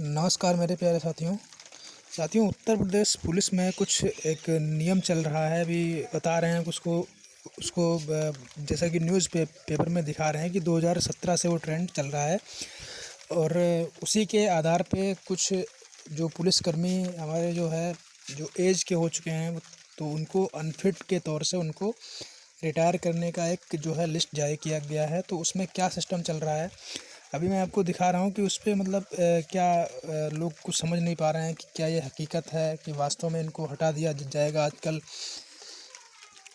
नमस्कार मेरे प्यारे साथियों उत्तर प्रदेश पुलिस में कुछ एक नियम चल रहा है। अभी बता रहे हैं उसको उसको जैसा कि पेपर में दिखा रहे हैं कि 2017 से वो ट्रेंड चल रहा है। और उसी के आधार पे कुछ जो पुलिसकर्मी हमारे जो एज के हो चुके हैं, तो उनको अनफिट के तौर से उनको रिटायर करने का एक जो है लिस्ट जारी किया गया है। तो उसमें क्या सिस्टम चल रहा है अभी मैं आपको दिखा रहा हूँ कि उस पे मतलब क्या लोग कुछ समझ नहीं पा रहे हैं कि क्या ये हकीकत है कि वास्तव में इनको हटा दिया जाएगा। आजकल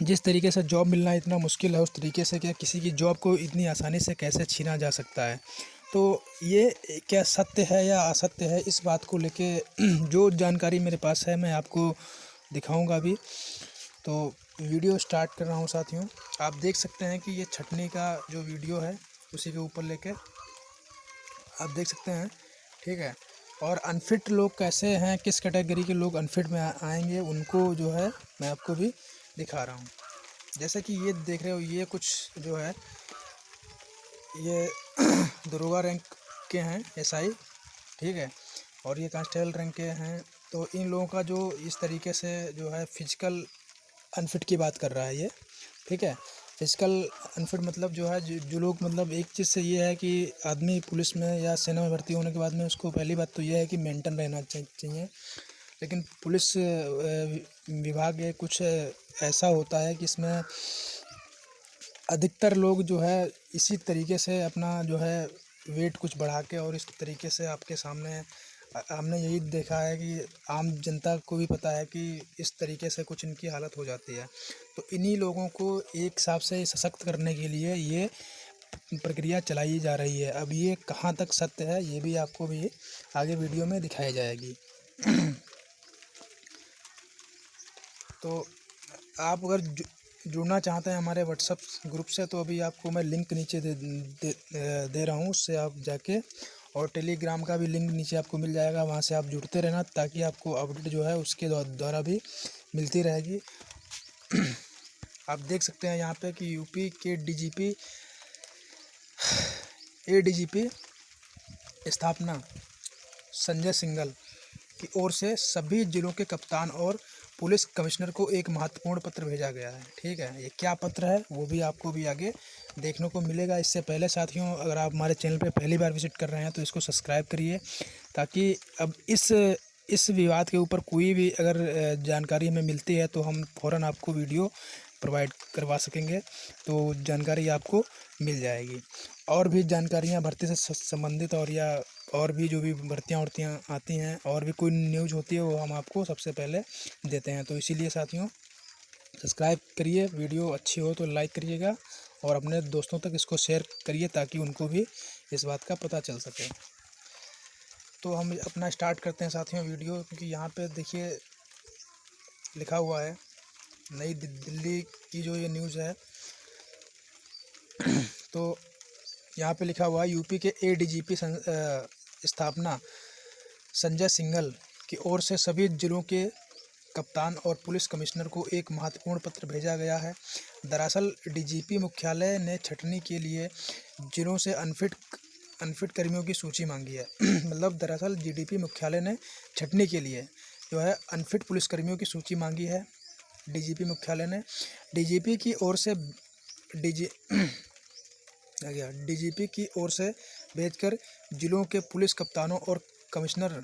जिस तरीके से जॉब मिलना इतना मुश्किल है, उस तरीके से क्या किसी की जॉब को इतनी आसानी से कैसे छीना जा सकता है। तो ये क्या सत्य है या असत्य है, इस बात को लेके जो जानकारी मेरे पास है मैं आपको दिखाऊंगा अभी। तो वीडियो स्टार्ट कर रहा हूँ साथियों। आप देख सकते हैं कि ये छटनी का जो वीडियो है उसी के ऊपर लेके आप देख सकते हैं, ठीक है। और अनफिट लोग कैसे हैं, किस कैटेगरी के लोग अनफिट में आएंगे, उनको जो है मैं आपको भी दिखा रहा हूँ। जैसे कि ये देख रहे हो, ये कुछ जो है ये दरोगा रैंक के हैं, एसआई, ठीक है। और ये कांस्टेबल रैंक के हैं। तो इन लोगों का जो इस तरीके से जो है फिजिकल अनफिट की बात कर रहा है ये, ठीक है। फिजिकल अनफिट मतलब जो है जो लोग मतलब एक चीज़ से ये है कि आदमी पुलिस में या सेना में भर्ती होने के बाद में उसको पहली बात तो ये है कि मेंटेन रहना चाहिए। लेकिन पुलिस विभाग ये कुछ ऐसा होता है कि इसमें अधिकतर लोग जो है इसी तरीके से अपना जो है वेट कुछ बढ़ा के और इस तरीके से आपके सामने हमने यही देखा है कि आम जनता को भी पता है कि इस तरीके से कुछ इनकी हालत हो जाती है। तो इन्हीं लोगों को एक हिसाब से सशक्त करने के लिए ये प्रक्रिया चलाई जा रही है। अब ये कहाँ तक सत्य है ये भी आपको भी आगे वीडियो में दिखाई जाएगी। तो आप अगर जुड़ना चाहते हैं हमारे व्हाट्सएप ग्रुप से, तो अभी आपको मैं लिंक नीचे दे रहा हूँ, उससे आप जाके, और टेलीग्राम का भी लिंक नीचे आपको मिल जाएगा, वहाँ से आप जुड़ते रहना ताकि आपको अपडेट जो है उसके द्वारा भी मिलती रहेगी। आप देख सकते हैं यहाँ पे कि यूपी के एडीजीपी स्थापना संजय सिंघल की ओर से सभी जिलों के कप्तान और पुलिस कमिश्नर को एक महत्वपूर्ण पत्र भेजा गया है, ठीक है। ये क्या पत्र है वो भी आपको भी आगे देखने को मिलेगा। इससे पहले साथियों, अगर आप हमारे चैनल पे पहली बार विजिट कर रहे हैं तो इसको सब्सक्राइब करिए, ताकि अब इस विवाद के ऊपर कोई भी अगर जानकारी हमें मिलती है तो हम फ़ौरन आपको वीडियो प्रोवाइड करवा सकेंगे, तो जानकारी आपको मिल जाएगी। और भी जानकारियाँ भर्ती से संबंधित और भी जो भी भर्तियाँ आती हैं और भी कोई न्यूज़ होती है वो हम आपको सबसे पहले देते हैं। तो इसीलिए साथियों सब्सक्राइब करिए, वीडियो अच्छी हो तो लाइक करिएगा और अपने दोस्तों तक इसको शेयर करिए ताकि उनको भी इस बात का पता चल सके। तो हम अपना स्टार्ट करते हैं साथियों वीडियो, क्योंकि यहाँ पे देखिए लिखा हुआ है नई दिल्ली की जो ये न्यूज़ है। तो यहाँ पे लिखा हुआ है यूपी के एडीजीपी स्थापना संजय सिंघल की ओर से सभी जिलों के कप्तान और पुलिस कमिश्नर को एक महत्वपूर्ण पत्र भेजा गया है। दरअसल डीजीपी मुख्यालय ने छटनी के लिए जिलों से अनफिट कर्मियों की सूची मांगी है। मतलब दरअसल डीजीपी मुख्यालय ने छटनी के लिए जो है अनफिट पुलिसकर्मियों की सूची मांगी है। डीजीपी मुख्यालय ने डीजीपी की ओर से डीजीपी की ओर से भेजकर जिलों के पुलिस कप्तानों और कमिश्नर,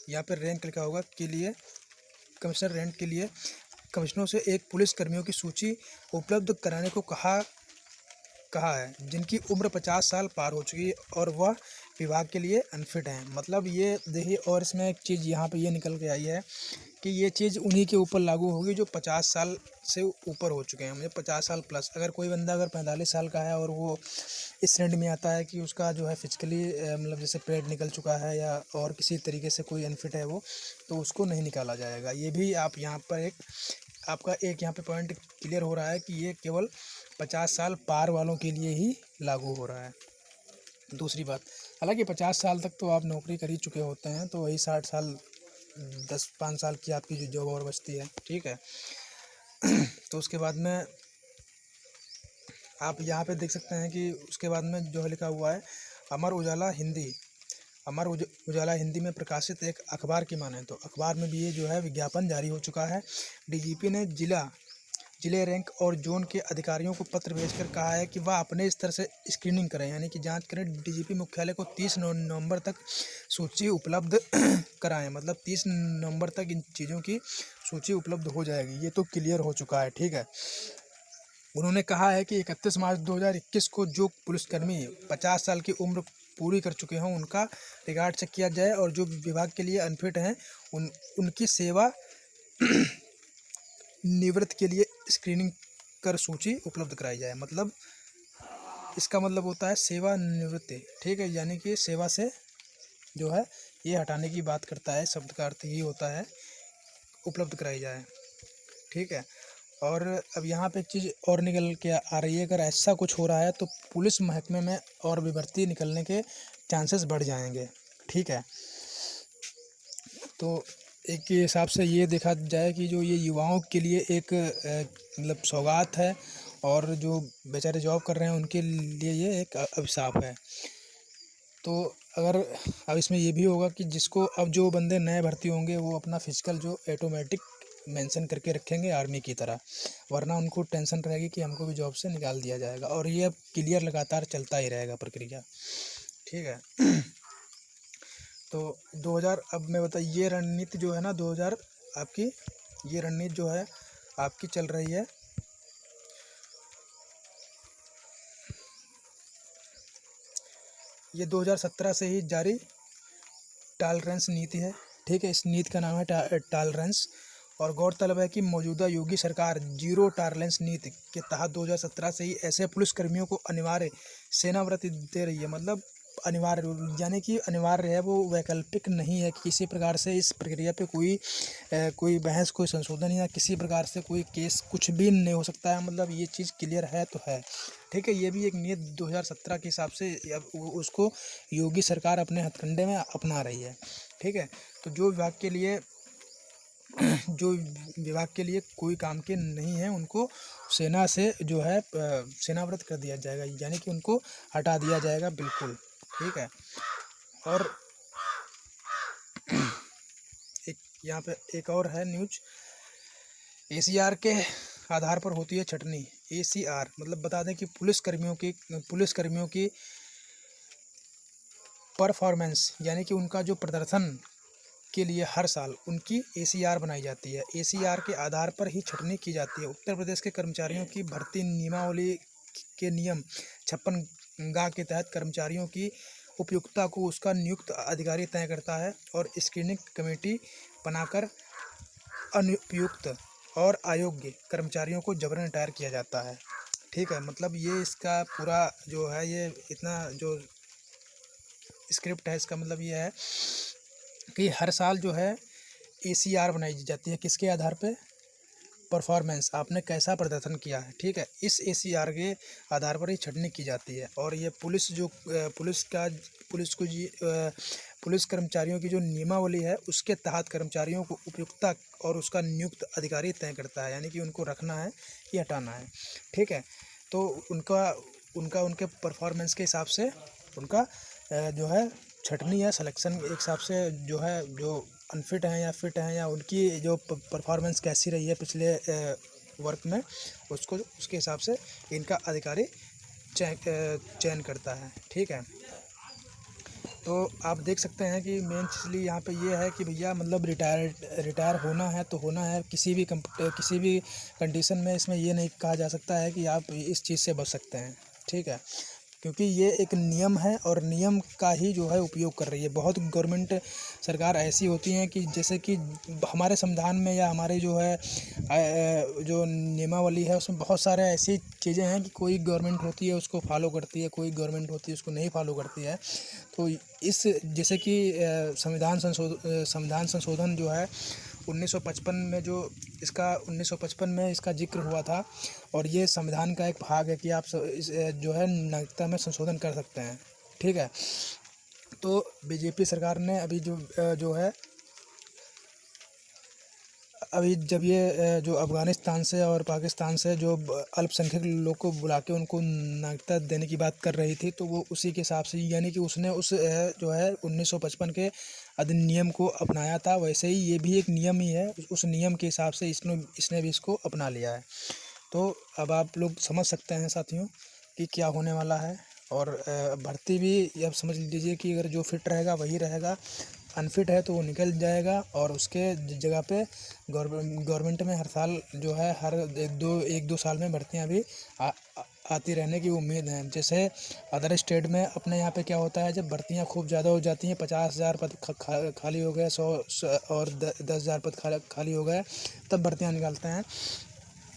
यहाँ पर रैंक लिखा होगा, के लिए कमिश्नर रैंक के लिए कमिश्नरों से एक पुलिस कर्मियों की सूची उपलब्ध कराने को कहा है जिनकी उम्र 50 साल पार हो चुकी है और वह विभाग के लिए अनफिट हैं। मतलब ये देखिए, और इसमें एक चीज़ यहाँ पे ये निकल के आई है कि ये चीज़ उन्हीं के ऊपर लागू होगी जो 50 साल से ऊपर हो चुके हैं, मतलब 50 साल प्लस। अगर कोई बंदा अगर 45 साल का है और वो इस श्रेणी में आता है कि उसका जो है फिजिकली मतलब जैसे पेट निकल चुका है या और किसी तरीके से कोई अनफिट है वो, तो उसको नहीं निकाला जाएगा। ये भी आप यहाँ पर आपका एक यहाँ पे पॉइंट क्लियर हो रहा है कि ये केवल 50 साल पार वालों के लिए ही लागू हो रहा है। दूसरी बात, हालांकि 50 साल तक तो आप नौकरी कर ही चुके होते हैं, तो वही 60 साल 5 साल की आपकी जो जॉब और बचती है, ठीक है। तो उसके बाद में आप यहाँ पे देख सकते हैं कि उसके बाद में जो लिखा हुआ है अमर उजाला हिंदी, अमर उजाला हिंदी में प्रकाशित एक अखबार की माने तो अखबार में भी ये जो है विज्ञापन जारी हो चुका है। डीजीपी ने जिले रैंक और जोन के अधिकारियों को पत्र भेजकर कहा है कि वह अपने स्तर से स्क्रीनिंग करें, यानी कि जांच करें। डीजीपी मुख्यालय को 30 नवंबर तक सूची उपलब्ध कराएं, मतलब 30 नवंबर तक इन चीज़ों की सूची उपलब्ध हो जाएगी। ये तो क्लियर हो चुका है, ठीक है। उन्होंने कहा है कि 31 मार्च 2021 को जो पुलिसकर्मी 50 साल की उम्र पूरी कर चुके हों उनका रिकॉर्ड चेक किया जाए, और जो विभाग के लिए अनफिट हैं उनकी सेवा निवृत्त के लिए स्क्रीनिंग कर सूची उपलब्ध कराई जाए। मतलब इसका मतलब होता है सेवा निवृत्ति, ठीक है, यानी कि सेवा से जो है ये हटाने की बात करता है। शब्द का अर्थ ये होता है उपलब्ध कराई जाए, ठीक है। और अब यहाँ पे एक चीज़ और निकल के आ रही है, अगर ऐसा कुछ हो रहा है तो पुलिस महकमे में और भी भर्ती निकलने के चांसेस बढ़ जाएंगे, ठीक है। तो एक के हिसाब से ये देखा जाए कि जो ये युवाओं के लिए एक मतलब सौगात है, और जो बेचारे जॉब कर रहे हैं उनके लिए ये एक अभिशाप है। तो अगर अब इसमें ये भी होगा कि जिसको अब जो बंदे नए भर्ती होंगे वो अपना फिजिकल जो ऑटोमेटिक मेंशन करके रखेंगे आर्मी की तरह, वरना उनको टेंशन रहेगी कि हमको भी जॉब से निकाल दिया जाएगा। और ये अब क्लियर लगातार चलता ही रहेगा प्रक्रिया, ठीक है। तो 2000 अब मैं बता ये रणनीति जो है ना 2000 आपकी ये रणनीति जो है आपकी चल रही है, ये 2017 से ही जारी टॉलरेंस नीति है, ठीक है। इस नीति का नाम है टॉलरेंस। और गौरतलब है कि मौजूदा योगी सरकार जीरो टॉलरेंस नीति के तहत 2017 से ही ऐसे पुलिसकर्मियों को अनिवार्य सेवानिवृत्ति दे रही है। मतलब अनिवार्य यानी कि अनिवार्य है, वो वैकल्पिक नहीं है कि किसी प्रकार से इस प्रक्रिया पे कोई बहस, कोई संशोधन या किसी प्रकार से कोई केस कुछ भी नहीं हो सकता है। मतलब ये चीज़ क्लियर है तो है, ठीक है। ये भी एक नीति 2017 के हिसाब से अब उसको योगी सरकार अपने हथकंडे में अपना रही है, ठीक है। तो जो विभाग के लिए कोई काम के नहीं है उनको सेना से जो है सेनाव्रत कर दिया जाएगा, यानी कि उनको हटा दिया जाएगा, बिल्कुल, ठीक है। और एक यहाँ पे एक और है न्यूज, एसीआर के आधार पर होती है छटनी। एसीआर मतलब बता दें कि पुलिसकर्मियों की परफॉर्मेंस, यानी कि उनका जो प्रदर्शन के लिए हर साल उनकी एसीआर बनाई जाती है। एसीआर के आधार पर ही छटनी की जाती है। उत्तर प्रदेश के कर्मचारियों की भर्ती नियमावली के नियम 56 के तहत कर्मचारियों की उपयुक्तता को उसका नियुक्त अधिकारी तय करता है, और स्क्रीनिंग कमेटी बनाकर अनुपयुक्त और अयोग्य कर्मचारियों को जबरन रिटायर किया जाता है, ठीक है। मतलब ये इसका पूरा जो है ये इतना जो स्क्रिप्ट है, इसका मतलब ये है कि हर साल जो है एसीआर बनाई जाती है, किसके आधार पे? परफॉर्मेंस, आपने कैसा प्रदर्शन किया है, ठीक है। इस एसीआर के आधार पर ही छटनी की जाती है। और ये पुलिस कर्मचारियों की जो नियमावली है उसके तहत कर्मचारियों को उपयुक्तता और उसका नियुक्त अधिकारी तय करता है, यानी कि उनको रखना है कि हटाना है, ठीक है। तो उनके परफॉर्मेंस के हिसाब से उनका जो है छटनी या सिलेक्शन एक हिसाब से जो है, जो अनफिट हैं या फिट हैं या उनकी जो परफॉर्मेंस कैसी रही है पिछले वर्क में, उसके हिसाब से इनका अधिकारी चयन करता है, ठीक है। तो आप देख सकते हैं कि मेन चीज़ यहाँ पे ये है कि भैया मतलब रिटायर होना है तो होना है, किसी भी कंडीशन में। इसमें ये नहीं कहा जा सकता है कि आप इस चीज़ से बच सकते हैं, ठीक है, क्योंकि ये एक नियम है और नियम का ही जो है उपयोग कर रही है। बहुत गवर्नमेंट सरकार ऐसी होती हैं कि जैसे कि हमारे संविधान में या हमारे जो है जो नियमावली है उसमें बहुत सारे ऐसी चीज़ें हैं कि कोई गवर्नमेंट होती है उसको फॉलो करती है, कोई गवर्नमेंट होती है उसको नहीं फॉलो करती है। तो इस जैसे कि संविधान संशोधन जो है 1955 में जो इसका 1955 में इसका जिक्र हुआ था, और ये संविधान का एक भाग है कि आप जो है नागरिकता में संशोधन कर सकते हैं, ठीक है। तो बीजेपी सरकार ने अभी जो है अभी जब ये जो अफ़गानिस्तान से और पाकिस्तान से जो अल्पसंख्यक लोग को बुला के उनको नागरिकता देने की बात कर रही थी, तो वो उसी के हिसाब से, यानी कि उसने उस जो है 1955 के अधिनियम को अपनाया था। वैसे ही ये भी एक नियम ही है, उस नियम के हिसाब से इसने भी इसको अपना लिया है। तो अब आप लोग समझ सकते हैं साथियों कि क्या होने वाला है। और भर्ती भी अब समझ लीजिए कि अगर जो फिट रहेगा वही रहेगा, अनफिट है तो वो निकल जाएगा। और उसके जगह पे गवर्नमेंट में हर साल जो है, हर एक दो साल में भर्तियां भी आती रहने की उम्मीद है। जैसे अदर स्टेट में अपने यहाँ पे क्या होता है, जब भर्तियां खूब ज़्यादा हो जाती हैं, 50,000 पद खाली हो गए, 100 और 10,000 पद खाली हो गए, तब भर्तियां निकालते हैं।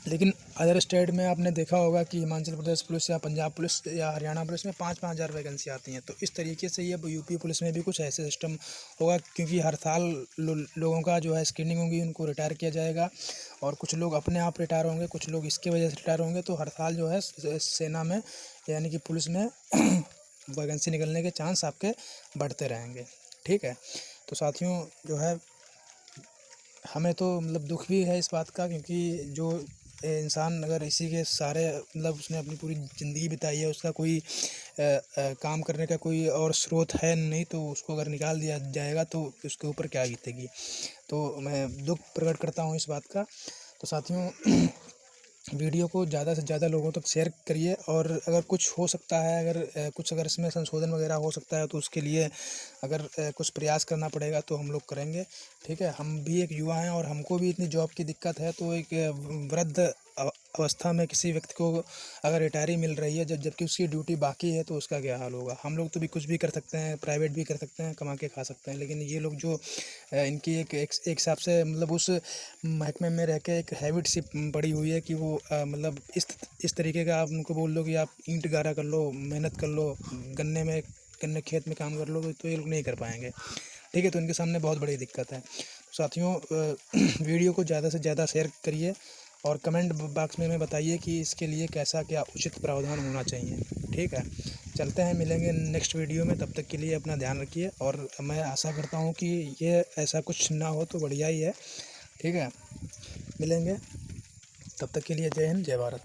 लेकिन अदर स्टेट में आपने देखा होगा कि हिमाचल प्रदेश पुलिस या पंजाब पुलिस या हरियाणा पुलिस में 5-5 हज़ार वैकेंसी आती हैं। तो इस तरीके से ये अब यूपी पुलिस में भी कुछ ऐसे सिस्टम होगा, क्योंकि हर साल लोगों का जो है स्क्रीनिंग होगी, उनको रिटायर किया जाएगा। और कुछ लोग अपने आप रिटायर होंगे, कुछ लोग इसकी वजह से रिटायर होंगे। तो हर साल जो है सेना में यानी कि पुलिस में वैकेंसी निकलने के चांस आपके बढ़ते रहेंगे। ठीक है, तो साथियों जो है, हमें तो मतलब दुख भी है इस बात का, क्योंकि जो इंसान अगर इसी के सारे मतलब उसने अपनी पूरी ज़िंदगी बिताई है, उसका कोई काम करने का कोई और स्रोत है नहीं, तो उसको अगर निकाल दिया जाएगा तो उसके ऊपर क्या बीतेगी। तो मैं दुख प्रकट करता हूँ इस बात का। तो साथियों वीडियो को ज़्यादा से ज़्यादा लोगों तक शेयर करिए। और अगर कुछ हो सकता है, अगर इसमें संशोधन वगैरह हो सकता है, तो उसके लिए अगर कुछ प्रयास करना पड़ेगा तो हम लोग करेंगे। ठीक है, हम भी एक युवा हैं और हमको भी इतनी जॉब की दिक्कत है। तो एक वृद्ध अवस्था में किसी व्यक्ति को अगर रिटायरी मिल रही है, जबकि उसकी ड्यूटी बाकी है, तो उसका क्या हाल होगा। हम लोग तो भी कुछ भी कर सकते हैं, प्राइवेट भी कर सकते हैं, कमा के खा सकते हैं। लेकिन ये लोग जो इनकी एक हिसाब से मतलब उस महकमे में रह के एक हैबिट सी पड़ी हुई है कि वो मतलब इस तरीके का आप उनको बोल दो कि आप ईंट गारा कर लो, मेहनत कर लो, गन्ने खेत में काम कर लो, तो ये लोग नहीं कर पाएंगे। ठीक है, तो इनके सामने बहुत बड़ी दिक्कत है। साथियों वीडियो को ज़्यादा से ज़्यादा शेयर करिए और कमेंट बॉक्स में हमें बताइए कि इसके लिए कैसा क्या उचित प्रावधान होना चाहिए। ठीक है, चलते हैं, मिलेंगे नेक्स्ट वीडियो में। तब तक के लिए अपना ध्यान रखिए, और मैं आशा करता हूँ कि ये ऐसा कुछ ना हो तो बढ़िया ही है। ठीक है, मिलेंगे, तब तक के लिए जय हिंद, जय भारत।